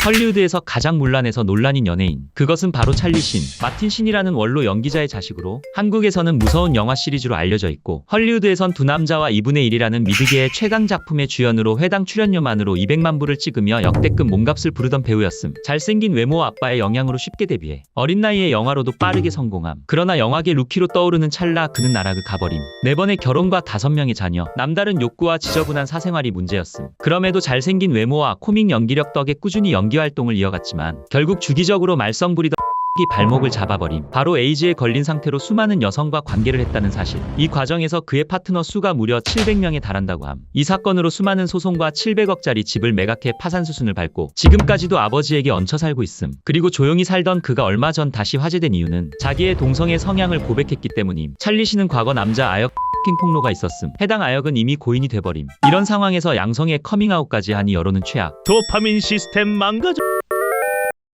헐리우드에서 가장 문란해서 논란인 연예인. 그것은 바로 찰리 신. 마틴 신이라는 원로 연기자의 자식으로 한국에서는 무서운 영화 시리즈로 알려져 있고 헐리우드에선 두 남자와 2분의 1이라는 미드계의 최강 작품의 주연으로 회당 출연료만으로 200만 불을 찍으며 역대급 몸값을 부르던 배우였음. 잘생긴 외모와 아빠의 영향으로 쉽게 데뷔해 어린 나이에 영화로도 빠르게 성공함. 그러나 영화계 루키로 떠오르는 찰나 그는 나락을 가버림. 4번의 결혼과 5명의 자녀, 남다른 욕구와 지저분한 사생활이 문제였음. 그럼에도 잘생긴 외모와 코믹 연기력 덕에 꾸준히 연기 활동을 이어갔지만 결국 주기적으로 말썽 부리던 발목을 잡아버림. 바로 에이즈에 걸린 상태로 수많은 여성과 관계를 했다는 사실. 이 과정에서 그의 파트너 수가 무려 700명에 달한다고 함. 이 사건으로 수많은 소송과 700억짜리 집을 매각해 파산 수순을 밟고 지금까지도 아버지에게 얹혀 살고 있음. 그리고 조용히 살던 그가 얼마 전 다시 화제된 이유는 자기의 동성애 성향을 고백했기 때문임. 찰리 씨는 과거 남자 아역 폭로가 있었음. 해당 아역은 이미 고인이 돼버림. 이런 상황에서 양성의 커밍아웃까지 하니 여론은 최악. 도파민 시스템 망가져.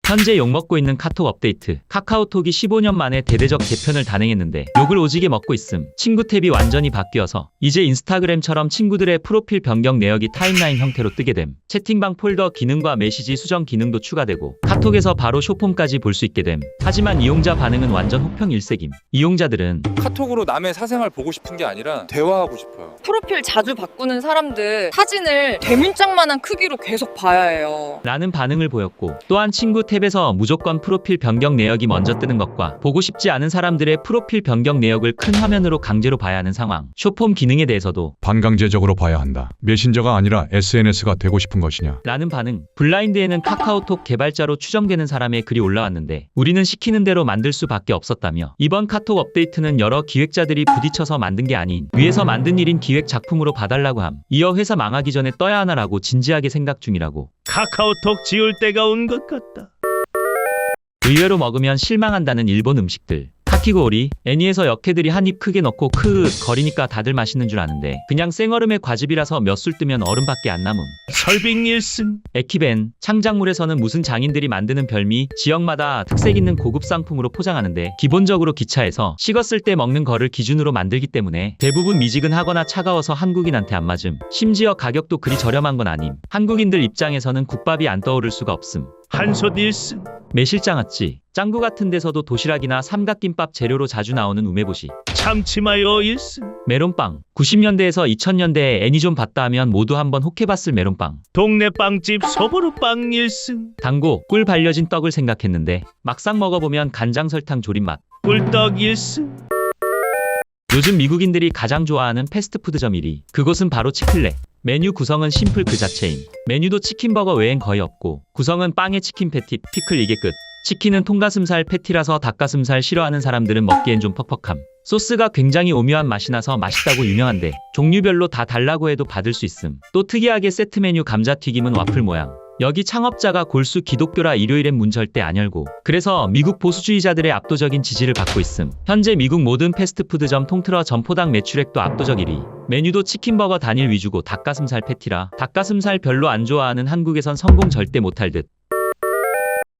현재 욕먹고 있는 카톡 업데이트. 카카오톡이 15년 만에 대대적 개편을 단행했는데 욕을 오지게 먹고 있음. 친구 탭이 완전히 바뀌어서 이제 인스타그램처럼 친구들의 프로필 변경 내역이 타임라인 형태로 뜨게 됨. 채팅방 폴더 기능과 메시지 수정 기능도 추가되고 카톡에서 바로 쇼폼까지 볼 수 있게 됨. 하지만 이용자 반응은 완전 혹평일색임. 이용자들은 카톡으로 남의 사생활 보고 싶은 게 아니라 대화하고 싶어요. 프로필 자주 바꾸는 사람들 사진을 대문짝만한 크기로 계속 봐야 해요. 라는 반응을 보였고, 또한 친구 탭에서 무조건 프로필 변경 내역이 먼저 뜨는 것과 보고 싶지 않은 사람들의 프로필 변경 내역을 큰 화면으로 강제로 봐야 하는 상황. 쇼폼 기능에 대해서도 반강제적으로 봐야 한다. 메신저가 아니라 SNS가 되고 싶은 것이냐? 라는 반응. 블라인드에는 카카오톡 개발자로 추정되는 사람의 글이 올라왔는데 우리는 시키는 대로 만들 수밖에 없었다며, 이번 카톡 업데이트는 여러 기획자들이 부딪혀서 만든 게 아닌 위에서 만든 일인 기획 작품으로 봐달라고 함. 이어 회사 망하기 전에 떠야 하나라고 진지하게 생각 중이라고. 카카오톡 지울 때가 온 것 같다. 의외로 먹으면 실망한다는 일본 음식들. 카키고리, 애니에서 역해들이 한 입 크게 넣고 크으 거리니까 다들 맛있는 줄 아는데 그냥 생얼음의 과즙이라서 몇 술 뜨면 얼음밖에 안 남음. 설빙 1승. 에키벤, 창작물에서는 무슨 장인들이 만드는 별미, 지역마다 특색 있는 고급 상품으로 포장하는데 기본적으로 기차에서 식었을 때 먹는 거를 기준으로 만들기 때문에 대부분 미지근하거나 차가워서 한국인한테 안 맞음. 심지어 가격도 그리 저렴한 건 아님. 한국인들 입장에서는 국밥이 안 떠오를 수가 없음. 한솥 1승. 매실장아찌, 짱구 같은 데서도 도시락이나 삼각김밥 재료로 자주 나오는 우메보시. 참치마요 1승. 메론빵, 90년대에서 2000년대에 애니 좀 봤다 하면 모두 한번 혹해봤을 메론빵. 동네 빵집 소보루빵 1승. 당고, 꿀 발려진 떡을 생각했는데 막상 먹어보면 간장 설탕 조림 맛. 꿀떡 1승. 요즘 미국인들이 가장 좋아하는 패스트푸드점 1위. 그곳은 바로 치클레. 메뉴 구성은 심플 그 자체임. 메뉴도 치킨버거 외엔 거의 없고 구성은 빵에 치킨 패티, 피클 이게 끝. 치킨은 통가슴살 패티라서 닭가슴살 싫어하는 사람들은 먹기엔 좀 퍽퍽함. 소스가 굉장히 오묘한 맛이 나서 맛있다고 유명한데 종류별로 다 달라고 해도 받을 수 있음. 또 특이하게 세트 메뉴 감자튀김은 와플 모양. 여기 창업자가 골수 기독교라 일요일엔 문 절대 안 열고, 그래서 미국 보수주의자들의 압도적인 지지를 받고 있음. 현재 미국 모든 패스트푸드점 통틀어 점포당 매출액도 압도적 1위. 메뉴도 치킨버거 단일 위주고 닭가슴살 패티라 닭가슴살 별로 안 좋아하는 한국에선 성공 절대 못할 듯.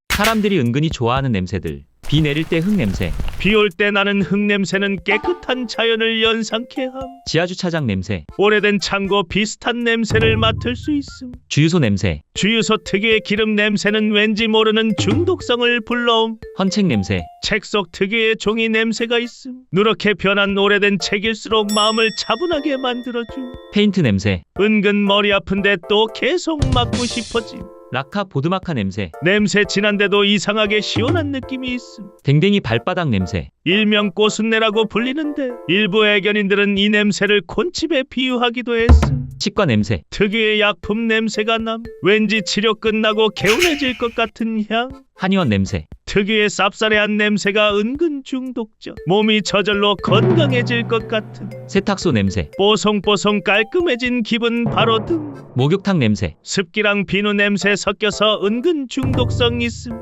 사람들이 은근히 좋아하는 냄새들. 비 내릴 때 흙냄새, 비 올 때 나는 흙냄새는 깨끗한 자연을 연상케 함. 지하주차장 냄새, 오래된 창고 비슷한 냄새를 맡을 수 있음. 주유소 냄새, 주유소 특유의 기름 냄새는 왠지 모르는 중독성을 불러옴. 헌책 냄새, 책 속 특유의 종이 냄새가 있음. 누렇게 변한 오래된 책일수록 마음을 차분하게 만들어줌. 페인트 냄새, 은근 머리 아픈데 또 계속 맡고 싶어짐. 라카 보드마카 냄새, 냄새 진한데도 이상하게 시원한 느낌이 있음. 댕댕이 발바닥 냄새, 일명 꽃순내라고 불리는데 일부 애견인들은 이 냄새를 콘칩에 비유하기도 했음. 치과 냄새, 특유의 약품 냄새가 남. 왠지 치료 끝나고 개운해질 것 같은 향. 한의원 냄새, 특유의 쌉싸래한 냄새가 은근 중독적. 몸이 저절로 건강해질 것 같은. 세탁소 냄새, 뽀송뽀송 깔끔해진 기분 바로 등. 목욕탕 냄새, 습기랑 비누 냄새 섞여서 은근 중독성 있음.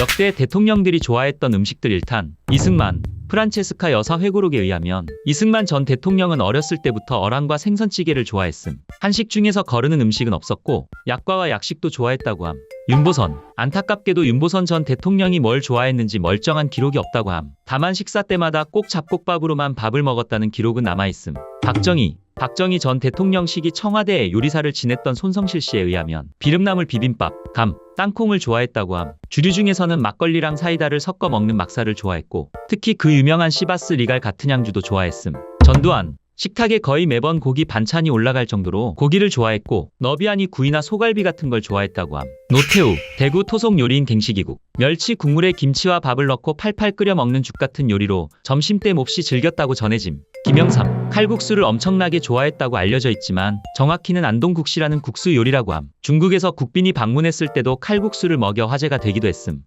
역대 대통령들이 좋아했던 음식들 1탄. 이승만, 프란체스카 여사 회고록에 의하면 이승만 전 대통령은 어렸을 때부터 어랑과 생선찌개를 좋아했음. 한식 중에서 거르는 음식은 없었고 약과와 약식도 좋아했다고 함. 윤보선, 안타깝게도 윤보선 전 대통령이 뭘 좋아했는지 멀쩡한 기록이 없다고 함. 다만 식사 때마다 꼭 잡곡밥으로만 밥을 먹었다는 기록은 남아있음. 박정희, 박정희 전 대통령 시기 청와대에 요리사를 지냈던 손성실 씨에 의하면 비름나물 비빔밥, 감, 땅콩을 좋아했다고 함. 주류 중에서는 막걸리랑 사이다를 섞어 먹는 막사를 좋아했고 특히 그 유명한 시바스 리갈 같은 양주도 좋아했음. 전두환 식탁에 거의 매번 고기 반찬이 올라갈 정도로 고기를 좋아했고 너비아니 구이나 소갈비 같은 걸 좋아했다고 함. 노태우 대구 토속 요리인 갱식이국 멸치 국물에 김치와 밥을 넣고 팔팔 끓여 먹는 죽 같은 요리로 점심때 몹시 즐겼다고 전해짐. 김영삼 칼국수를 엄청나게 좋아했다고 알려져 있지만 정확히는 안동국시라는 국수 요리라고 함. 중국에서 국빈이 방문했을 때도 칼국수를 먹여 화제가 되기도 했음.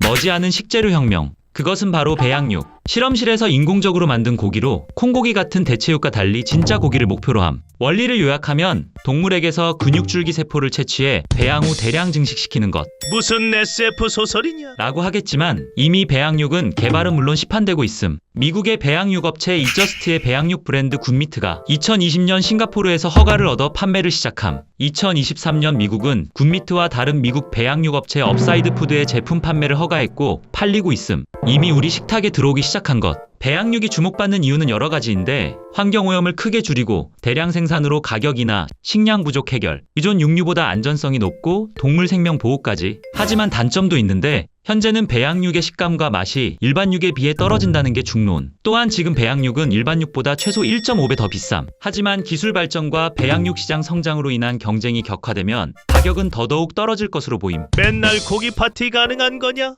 머지않은 식재료 혁명 그것은 바로 배양육. 실험실에서 인공적으로 만든 고기로 콩고기 같은 대체육과 달리 진짜 고기를 목표로 함. 원리를 요약하면 동물에게서 근육줄기 세포를 채취해 배양 후 대량 증식시키는 것 무슨 SF 소설이냐? 라고 하겠지만 이미 배양육은 개발은 물론 시판되고 있음. 미국의 배양육 업체 이저스트의 배양육 브랜드 굿미트가 2020년 싱가포르에서 허가를 얻어 판매를 시작함. 2023년 미국은 굿미트와 다른 미국 배양육 업체 업사이드 푸드의 제품 판매를 허가했고 팔리고 있음. 이미 우리 식탁에 들어오기 시작한 것. 배양육이 주목받는 이유는 여러 가지인데 환경오염을 크게 줄이고 대량 생산으로 가격이나 식량 부족 해결, 기존 육류보다 안전성이 높고 동물 생명 보호까지. 하지만 단점도 있는데 현재는 배양육의 식감과 맛이 일반 육에 비해 떨어진다는 게 중론. 또한 지금 배양육은 일반 육보다 최소 1.5배 더 비쌈. 하지만 기술 발전과 배양육 시장 성장으로 인한 경쟁이 격화되면 가격은 더더욱 떨어질 것으로 보임. 맨날 고기 파티 가능한 거냐?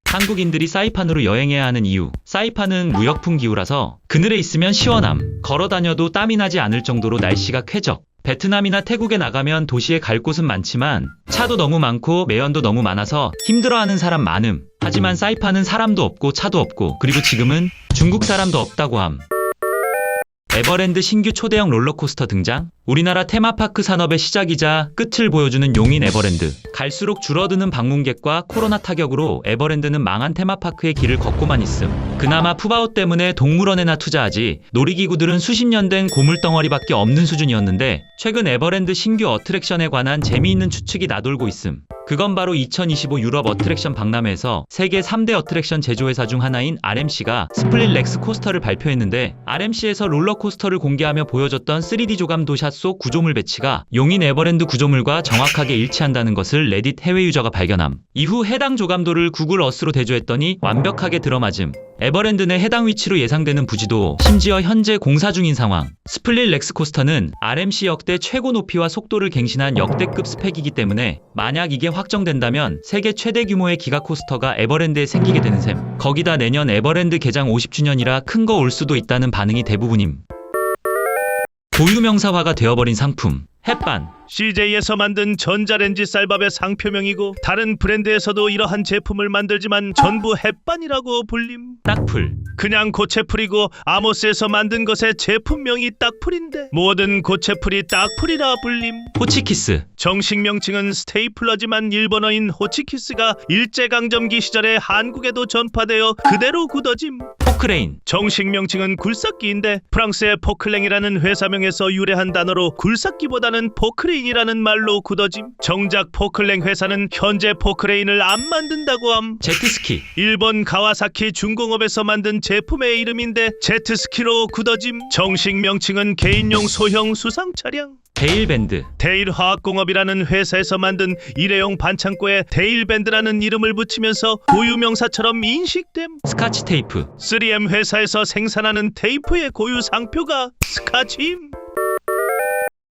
한국인들이 사이판으로 여행해야 하는 이유. 사이판은 무역풍 기후라서 그늘에 있으면 시원함. 걸어 다녀도 땀이 나지 않을 정도로 날씨가 쾌적. 베트남이나 태국에 나가면 도시에 갈 곳은 많지만 차도 너무 많고 매연도 너무 많아서 힘들어하는 사람 많음. 하지만 사이판은 사람도 없고 차도 없고 그리고 지금은 중국 사람도 없다고 함. 에버랜드 신규 초대형 롤러코스터 등장? 우리나라 테마파크 산업의 시작이자 끝을 보여주는 용인 에버랜드. 갈수록 줄어드는 방문객과 코로나 타격으로 에버랜드는 망한 테마파크의 길을 걷고만 있음. 그나마 푸바오 때문에 동물원에나 투자하지 놀이기구들은 수십 년 된 고물덩어리밖에 없는 수준이었는데 최근 에버랜드 신규 어트랙션에 관한 재미있는 추측이 나돌고 있음. 그건 바로 2025 유럽 어트랙션 박람회에서 세계 3대 어트랙션 제조회사 중 하나인 RMC가 스플릿 렉스 코스터를 발표했는데 RMC에서 롤러코스터를 공개하며 보여줬던 3D 조감 도샷 속 구조물 배치가 용인 에버랜드 구조물과 정확하게 일치한다는 것을 레딧 해외 유저가 발견함. 이후 해당 조감도를 구글 어스로 대조했더니 완벽하게 들어맞음. 에버랜드 내 해당 위치로 예상되는 부지도 심지어 현재 공사 중인 상황. 스플릿 렉스 코스터는 RMC 역대 최고 높이와 속도를 갱신한 역대급 스펙이기 때문에 만약 이게 확정된다면 세계 최대 규모의 기가 코스터가 에버랜드에 생기게 되는 셈. 거기다 내년 에버랜드 개장 50주년이라 큰 거 올 수도 있다는 반응이 대부분임. 고유명사화가 되어버린 상품. 햇반. CJ에서 만든 전자레인지 쌀밥의 상표명이고 다른 브랜드에서도 이러한 제품을 만들지만 전부 햇반이라고 불림. 딱풀. 그냥 고체풀이고 아모스에서 만든 것의 제품명이 딱풀인데 모든 고체풀이 딱풀이라 불림. 호치키스. 정식 명칭은 스테이플러지만 일본어인 호치키스가 일제강점기 시절에 한국에도 전파되어 그대로 굳어짐. 포크레인. 정식 명칭은 굴삭기인데 프랑스의 포클랭이라는 회사명에서 유래한 단어로 굴삭기보다는 포크레인이라는 말로 굳어짐. 정작 포클랭 회사는 현재 포크레인을 안 만든다고 함. 제트스키. 일본 가와사키 중공업에서 만든 제품의 이름인데 제트스키로 굳어짐. 정식 명칭은 개인용 소형 수상 차량. 데일밴드. 데일화학공업이라는 회사에서 만든 일회용 반창고에 데일밴드라는 이름을 붙이면서 고유명사처럼 인식됨. 스카치 테이프. 3M 회사에서 생산하는 테이프의 고유 상표가 스카치임.